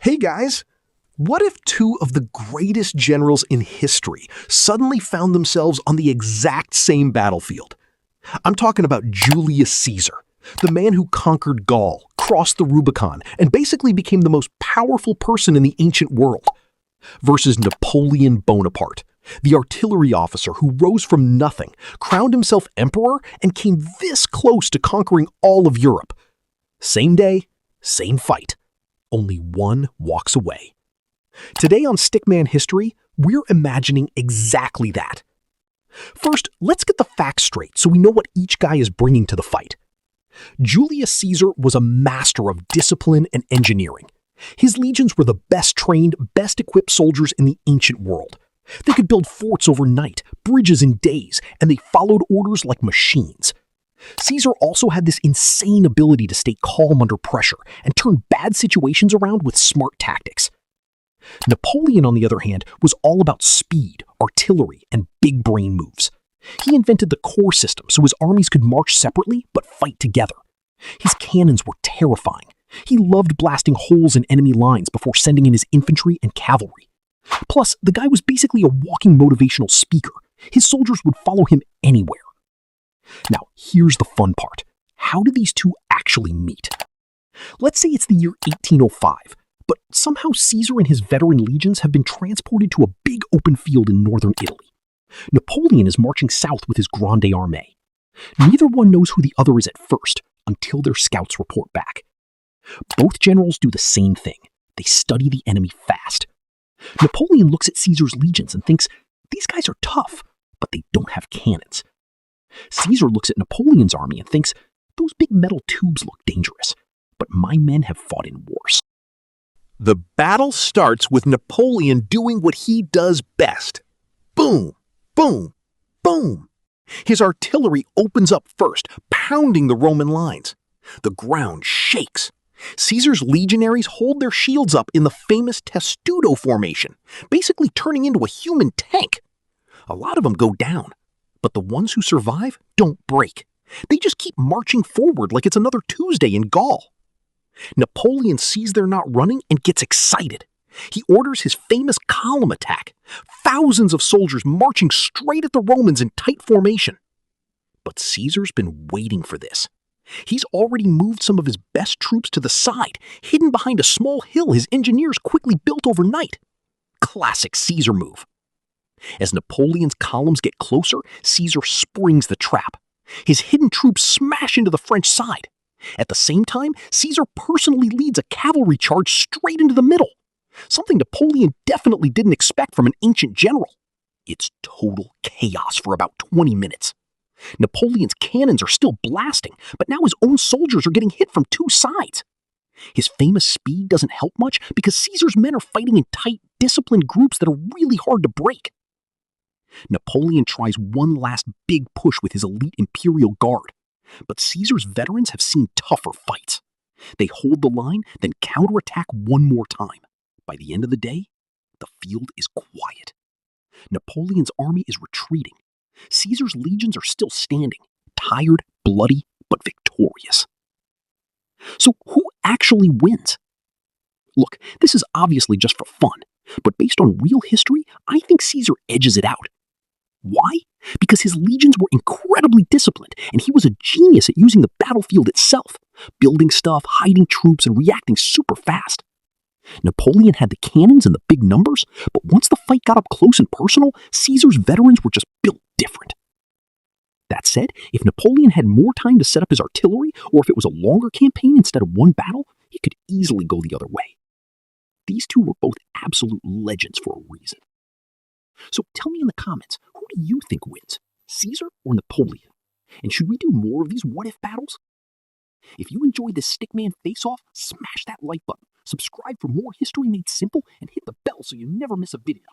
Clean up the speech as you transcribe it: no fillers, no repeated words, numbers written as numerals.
Hey guys, what if two of the greatest generals in history suddenly found themselves on the exact same battlefield? I'm talking about Julius Caesar, the man who conquered Gaul, crossed the Rubicon, and basically became the most powerful person in the ancient world, versus Napoleon Bonaparte, the artillery officer who rose from nothing, crowned himself emperor, and came this close to conquering all of Europe. Same day, same fight. Only one walks away. Today on Stickman History, we're imagining exactly that. First, let's get the facts straight so we know what each guy is bringing to the fight. Julius Caesar was a master of discipline and engineering. His legions were the best trained, best equipped soldiers in the ancient world. They could build forts overnight, bridges in days, and they followed orders like machines. Caesar also had this insane ability to stay calm under pressure and turn bad situations around with smart tactics. Napoleon, on the other hand, was all about speed, artillery, and big brain moves. He invented the corps system so his armies could march separately but fight together. His cannons were terrifying. He loved blasting holes in enemy lines before sending in his infantry and cavalry. Plus, the guy was basically a walking motivational speaker. His soldiers would follow him anywhere. Now, here's the fun part. How do these two actually meet? Let's say it's the year 1805, but somehow Caesar and his veteran legions have been transported to a big open field in northern Italy. Napoleon is marching south with his Grande Armée. Neither one knows who the other is at first, until their scouts report back. Both generals do the same thing. They study the enemy fast. Napoleon looks at Caesar's legions and thinks, these guys are tough, but they don't have cannons. Caesar looks at Napoleon's army and thinks, those big metal tubes look dangerous, but my men have fought in wars. The battle starts with Napoleon doing what he does best. Boom, boom, boom. His artillery opens up first, pounding the Roman lines. The ground shakes. Caesar's legionaries hold their shields up in the famous testudo formation, basically turning into a human tank. A lot of them go down, but the ones who survive don't break. They just keep marching forward like it's another Tuesday in Gaul. Napoleon sees they're not running and gets excited. He orders his famous column attack, thousands of soldiers marching straight at the Romans in tight formation. But Caesar's been waiting for this. He's already moved some of his best troops to the side, hidden behind a small hill his engineers quickly built overnight. Classic Caesar move. As Napoleon's columns get closer, Caesar springs the trap. His hidden troops smash into the French side. At the same time, Caesar personally leads a cavalry charge straight into the middle, something Napoleon definitely didn't expect from an ancient general. It's total chaos for about 20 minutes. Napoleon's cannons are still blasting, but now his own soldiers are getting hit from two sides. His famous speed doesn't help much because Caesar's men are fighting in tight, disciplined groups that are really hard to break. Napoleon tries one last big push with his elite Imperial Guard, but Caesar's veterans have seen tougher fights. They hold the line, then counterattack one more time. By the end of the day, the field is quiet. Napoleon's army is retreating. Caesar's legions are still standing, tired, bloody, but victorious. So who actually wins? Look, this is obviously just for fun, but based on real history, I think Caesar edges it out. Why? Because his legions were incredibly disciplined, and he was a genius at using the battlefield itself, building stuff, hiding troops, and reacting super fast. Napoleon had the cannons and the big numbers, but once the fight got up close and personal, Caesar's veterans were just built different. That said, if Napoleon had more time to set up his artillery, or if it was a longer campaign instead of one battle, he could easily go the other way. These two were both absolute legends for a reason. So tell me in the comments, who do you think wins, Caesar or Napoleon? And should we do more of these what-if battles? If you enjoyed this Stickman face-off, smash that like button, subscribe for more history made simple, and hit the bell so you never miss a video.